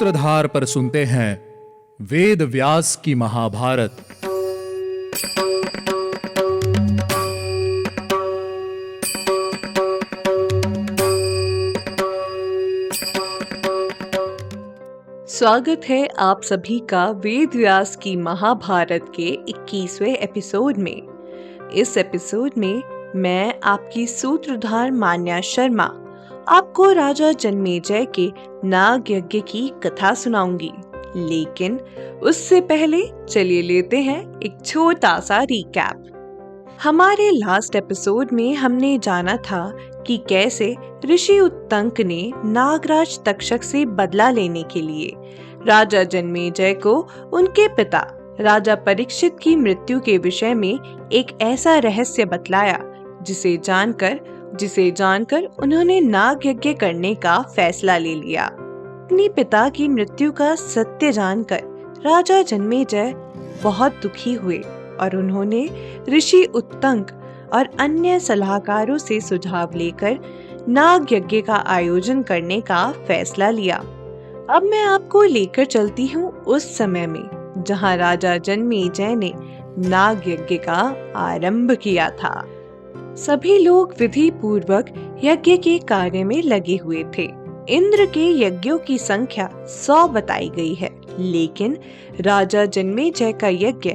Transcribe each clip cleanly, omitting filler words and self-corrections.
सूत्रधार पर सुनते हैं वेद व्यास की महाभारत। स्वागत है आप सभी का वेद व्यास की महाभारत के 21वें एपिसोड में। इस एपिसोड में मैं आपकी सूत्रधार मान्या शर्मा आपको राजा जन्मेजय के नाग यज्ञ की कथा सुनाऊंगी। लेकिन उससे पहले चलिए लेते हैं एक छोटा सा रिकैप। हमारे लास्ट एपिसोड में हमने जाना था कि कैसे ऋषि उत्तंक ने नागराज तक्षक से बदला लेने के लिए राजा जन्मेजय को उनके पिता राजा परीक्षित की मृत्यु के विषय में एक ऐसा रहस्य बतलाया जिसे जानकर उन्होंने नाग यज्ञ करने का फैसला ले लिया। अपने पिता की मृत्यु का सत्य जानकर राजा जन्मेजय बहुत दुखी हुए और उन्होंने ऋषि उत्तंक और अन्य सलाहकारों से सुझाव लेकर नाग यज्ञ का आयोजन करने का फैसला लिया। अब मैं आपको लेकर चलती हूँ उस समय में जहाँ राजा जन्मेजय ने नाग यज्ञ का आरंभ किया था। सभी लोग विधि पूर्वक यज्ञ के कार्य में लगे हुए थे। इंद्र के यज्ञों की संख्या 100 बताई गई है, लेकिन राजा जन्मेजय का यज्ञ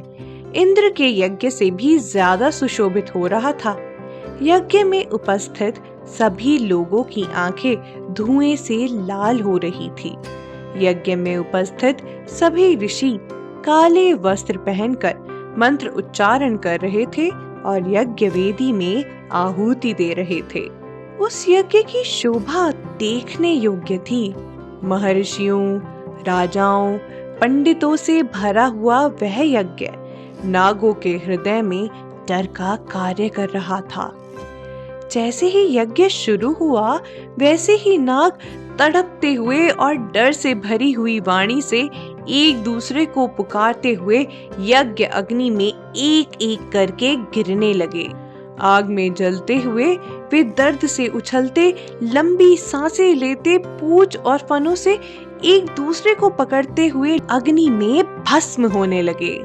इंद्र के यज्ञ से भी ज्यादा सुशोभित हो रहा था। यज्ञ में उपस्थित सभी लोगों की आंखें धुएं से लाल हो रही थी। यज्ञ में उपस्थित सभी ऋषि काले वस्त्र पहनकर मंत्र उच्चारण कर रहे थे और यज्ञ वेदी में आहुति दे रहे थे। उस यज्ञ की शोभा देखने योग्य थी। महर्षियों, राजाओं, पंडितों से भरा हुआ वह यज्ञ नागों के हृदय में डर का कार्य कर रहा था। जैसे ही यज्ञ शुरू हुआ, वैसे ही नाग तड़पते हुए और डर से भरी हुई वाणी से एक दूसरे को पुकारते हुए यज्ञ अग्नि में एक एक करके गिरने लगे। आग में जलते हुए वे दर्द से उछलते, लंबी सांसें लेते, पूंछ और फनों से एक दूसरे को पकड़ते हुए अग्नि में भस्म होने लगे।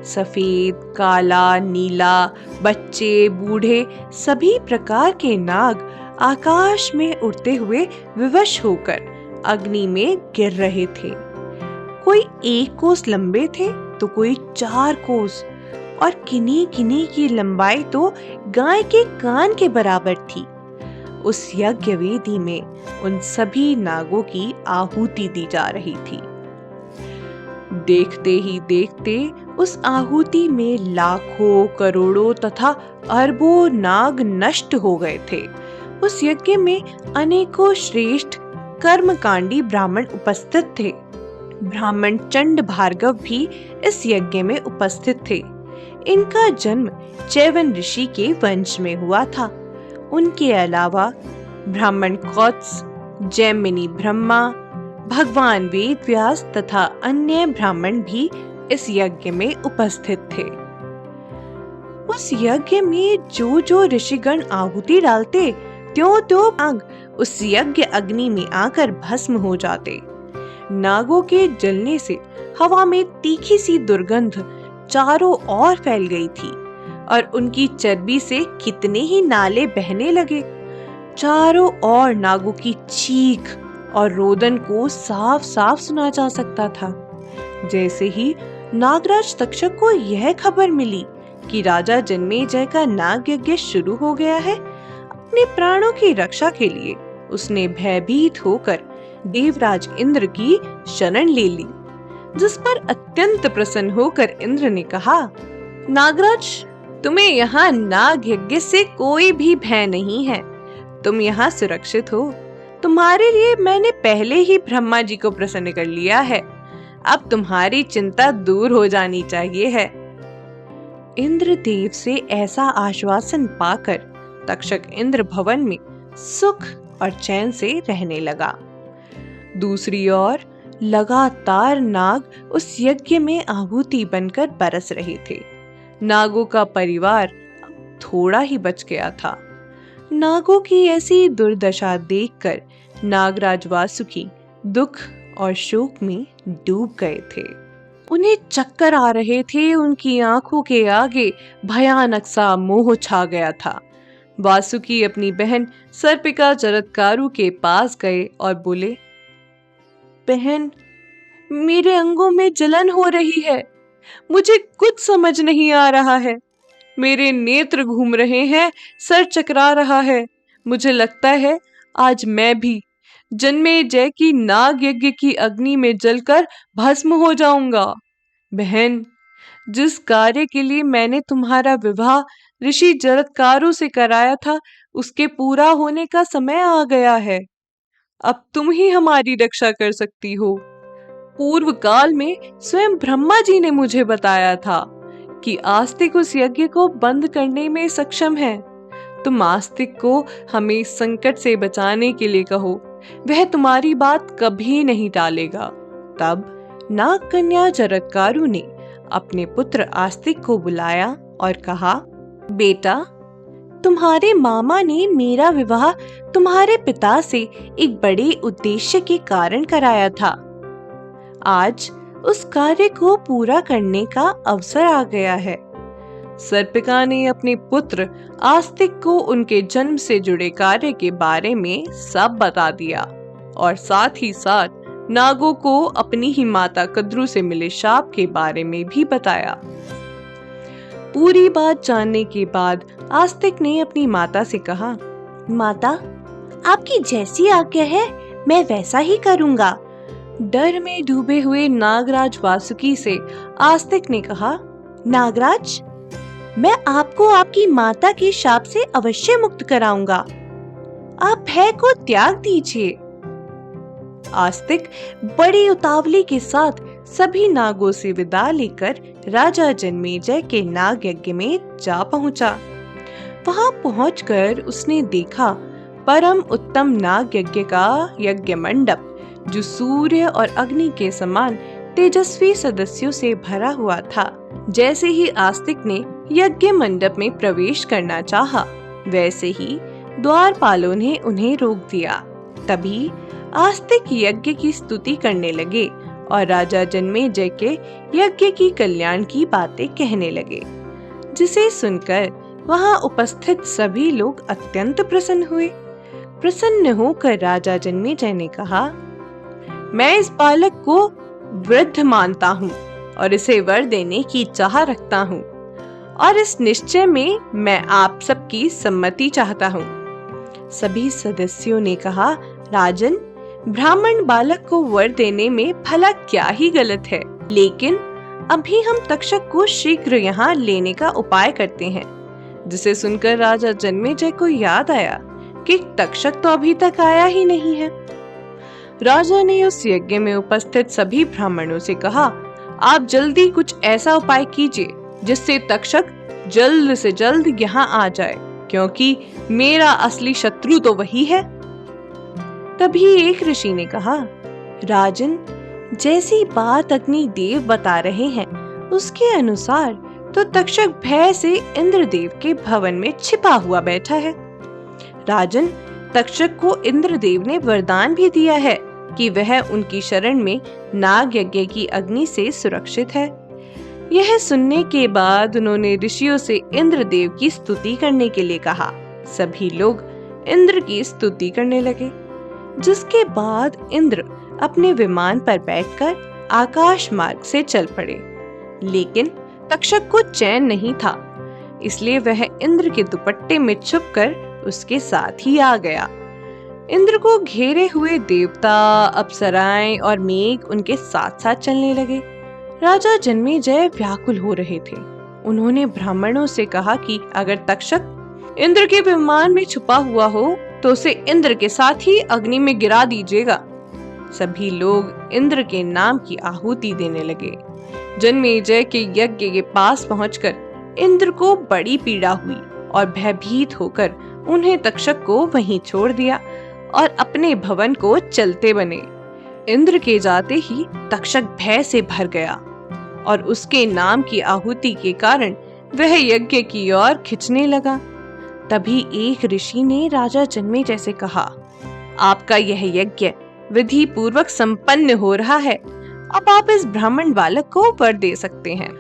सफेद, काला, नीला, बच्चे, बूढ़े सभी प्रकार के नाग आकाश में उड़ते हुए विवश होकर अग्नि में गिर रहे थे। कोई 1 कोस लंबे थे तो कोई 4 कोस और किन्हीं की लंबाई तो गाय के कान के बराबर थी। उस यज्ञ वेदी में उन सभी नागों की आहुति दी जा रही थी। देखते ही देखते उस आहुति में लाखों, करोड़ों तथा अरबों नाग नष्ट हो गए थे। उस यज्ञ में अनेकों श्रेष्ठ कर्मकांडी ब्राह्मण उपस्थित थे। ब्राह्मण चंड भार्गव भी इस यज्ञ में उपस्थित थे। इनका जन्म चैवन ऋषि के वंश में हुआ था। उनके अलावा ब्राह्मण कौत्स, जैमिनी ब्रह्मा, भगवान वेद व्यास तथा अन्य ब्राह्मण भी इस यज्ञ में उपस्थित थे। उस यज्ञ में जो ऋषिगण आहुति डालते, त्यों नाग उस यज्ञ अग्नि में आकर भस्म हो जाते। नागों के जलने से हवा में तीखी सी दुर्गंध चारों ओर फैल गई थी और उनकी चर्बी से कितने ही नाले बहने लगे। चारों ओर नागों की चीख और रोदन को साफ साफ सुना जा सकता था। जैसे ही नागराज तक्षक को यह खबर मिली कि राजा जन्मेजय का नाग यज्ञ शुरू हो गया है, अपने प्राणों की रक्षा के लिए उसने भयभीत होकर देवराज इंद्र की शरण ले ली, जिस पर अत्यंत प्रसन्न होकर इंद्र ने कहा, नागराज, तुम्हें यहाँ नाग यज्ञ से कोई भी भय नहीं है। तुम यहाँ सुरक्षित हो। तुम्हारे लिए मैंने पहले ही ब्रह्मा जी को प्रसन्न कर लिया है। अब तुम्हारी चिंता दूर हो जानी चाहिए है। इंद्रदेव से ऐसा आश्वासन पाकर तक्षक इंद्र भवन में सुख और चैन से रहने लगा। दूसरी ओर लगातार नाग उस यज्ञ में आहुति बनकर बरस रहे थे। नागों का परिवार थोड़ा ही बच गया था। नागों की ऐसी दुर्दशा देखकर नागराज वासुकी दुख और शोक में डूब गए थे। उन्हें चक्कर आ रहे थे, उनकी आंखों के आगे भयानक सा मोह छा गया था। वासुकी अपनी बहन सर्पिका जरत्कारु के पास गए और बोले, बहन, मेरे अंगों में जलन हो रही है, मुझे कुछ समझ नहीं आ रहा है, मेरे नेत्र घूम रहे हैं, सर चकरा रहा है, मुझे लगता है आज मैं भी जन्मेजय की नाग यज्ञ की अग्नि में जलकर भस्म हो जाऊंगा। बहन, जिस कार्य के लिए मैंने तुम्हारा विवाह ऋषि जरत्कारु से कराया था, उसके पूरा होने का समय आ गया है। अब तुम ही हमारी रक्षा कर सकती हो। पूर्व काल में स्वयं ब्रह्मा जी ने मुझे बताया था कि आस्तिक उस यज्ञ को बंद करने में सक्षम है। तुम आस्तिक को हमें संकट से बचाने के लिए कहो, वह तुम्हारी बात कभी नहीं टालेगा। तब नाग कन्या जरत्कारु ने अपने पुत्र आस्तिक को बुलाया और कहा, बेटा, तुम्हारे मामा ने मेरा विवाह तुम्हारे पिता से एक बड़े उद्देश्य के कारण कराया था। आज उस कार्य को पूरा करने का अवसर आ गया है। सर्पिका ने अपने पुत्र आस्तिक को उनके जन्म से जुड़े कार्य के बारे में सब बता दिया और साथ ही साथ नागों को अपनी ही माता कद्रू से मिले शाप के बारे में भी बताया। पूरी बात जानने के बाद आस्तिक ने अपनी माता से कहा, माता, आपकी जैसी आज्ञा है मैं वैसा ही करूंगा। डर में डूबे हुए नागराज वासुकी से आस्तिक ने कहा, नागराज, मैं आपको आपकी माता के शाप से अवश्य मुक्त कराऊंगा, आप भय को त्याग दीजिए। आस्तिक बड़ी उतावली के साथ सभी नागों से विदा लेकर राजा जन्मेजय के नाग यज्ञ में जा पहुंचा। वहां पहुंचकर उसने देखा परम उत्तम नाग यज्ञ का यज्ञ मंडप, जो सूर्य और अग्नि के समान तेजस्वी सदस्यों से भरा हुआ था। जैसे ही आस्तिक ने यज्ञ मंडप में प्रवेश करना चाहा, वैसे ही द्वारपालों ने उन्हें रोक दिया। तभी आस्तिक यज्ञ की स्तुति करने लगे और राजा जन्मेजय के यज्ञ की कल्याण की बातें कहने लगे, जिसे सुनकर वहां उपस्थित सभी लोग अत्यंत प्रसन्न हुए। प्रसन्न होकर राजा जन्मेजय ने कहा, मैं इस बालक को वृद्ध मानता हूँ और इसे वर देने की चाह रखता हूँ और इस निश्चय में मैं आप सबकी सम्मति चाहता हूँ। सभी सदस्यों ने कहा, राजन, ब्राह्मण बालक को वर देने में भला क्या ही गलत है, लेकिन अभी हम तक्षक को शीघ्र यहाँ लेने का उपाय करते हैं। जिसे सुनकर राजा जन्मेजय को याद आया कि तक्षक तो अभी तक आया ही नहीं है। राजा ने उस यज्ञ में उपस्थित सभी ब्राह्मणों से कहा, आप जल्दी कुछ ऐसा उपाय कीजिए जिससे तक्षक जल्द से जल्द यहाँ आ जाए, क्योंकि मेरा असली शत्रु तो वही है। तभी एक ऋषि ने कहा, राजन, जैसी बात अग्नि देव बता रहे हैं उसके अनुसार तो तक्षक भय से इंद्रदेव के भवन में छिपा हुआ बैठा है। राजन, तक्षक को इंद्रदेव ने वरदान भी दिया है कि वह उनकी शरण में नाग यज्ञ की अग्नि से सुरक्षित है। यह सुनने के बाद उन्होंने ऋषियों से इंद्रदेव की स्तुति करने के लिए कहा। सभी लोग इंद्र की स्तुति करने लगे, जिसके बाद इंद्र अपने विमान पर बैठकर आकाश मार्ग से चल पड़े। लेकिन तक्षक को चैन नहीं था, इसलिए वह इंद्र के दुपट्टे में छुपकर उसके साथ ही आ गया। इंद्र को घेरे हुए देवता, अप्सराएं और मेघ उनके साथ साथ चलने लगे। राजा जन्मेजय व्याकुल हो रहे थे। उन्होंने ब्राह्मणों से कहा कि अगर तक्षक इंद्र के विमान में छुपा हुआ हो तो उसे इंद्र के साथ ही अग्नि में गिरा दीजिएगा। सभी लोग इंद्र के नाम की आहुति देने लगे। जन्मेजय के यज्ञ के पास पहुंचकर इंद्र को बड़ी पीड़ा हुई और भयभीत होकर उन्हें तक्षक को वहीं छोड़ दिया और अपने भवन को चलते बने। इंद्र के जाते ही तक्षक भय से भर गया और उसके नाम की आहुति के कारण वह यज्ञ की ओर खिंचने लगा। तभी एक ऋषि ने राजा जन्मेजय से कहा, आपका यह यज्ञ विधि पूर्वक संपन्न हो रहा है। अब आप इस ब्राह्मण बालक को वर दे सकते हैं।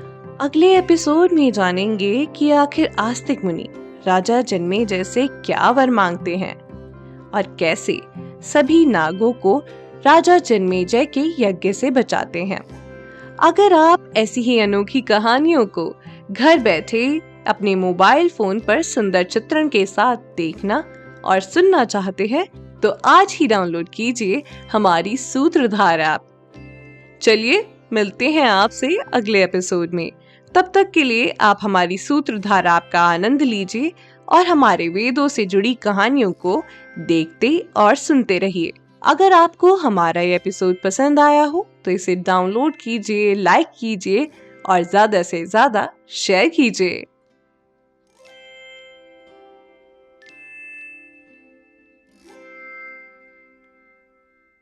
अगले एपिसोड में जानेंगे कि आखिर आस्तिक मुनि राजा जन्मेजय से क्या वर मांगते हैं और कैसे सभी नागों को राजा जन्मेजय के यज्ञ से बचाते हैं। अगर आप ऐसी ही अनोखी कहानियों को घर बैठे अपने मोबाइल फोन पर सुंदर चित्रण के साथ देखना और सुनना चाहते हैं तो आज ही डाउनलोड कीजिए हमारी सूत्रधार ऐप। चलिए मिलते हैं आपसे अगले एपिसोड में। तब तक के लिए आप हमारी सूत्रधार ऐप का आनंद लीजिए और हमारे वेदों से जुड़ी कहानियों को देखते और सुनते रहिए। अगर आपको हमारा ये एपिसोड पसंद आया हो तो इसे डाउनलोड कीजिए, लाइक कीजिए और ज्यादा से ज्यादा शेयर कीजिए।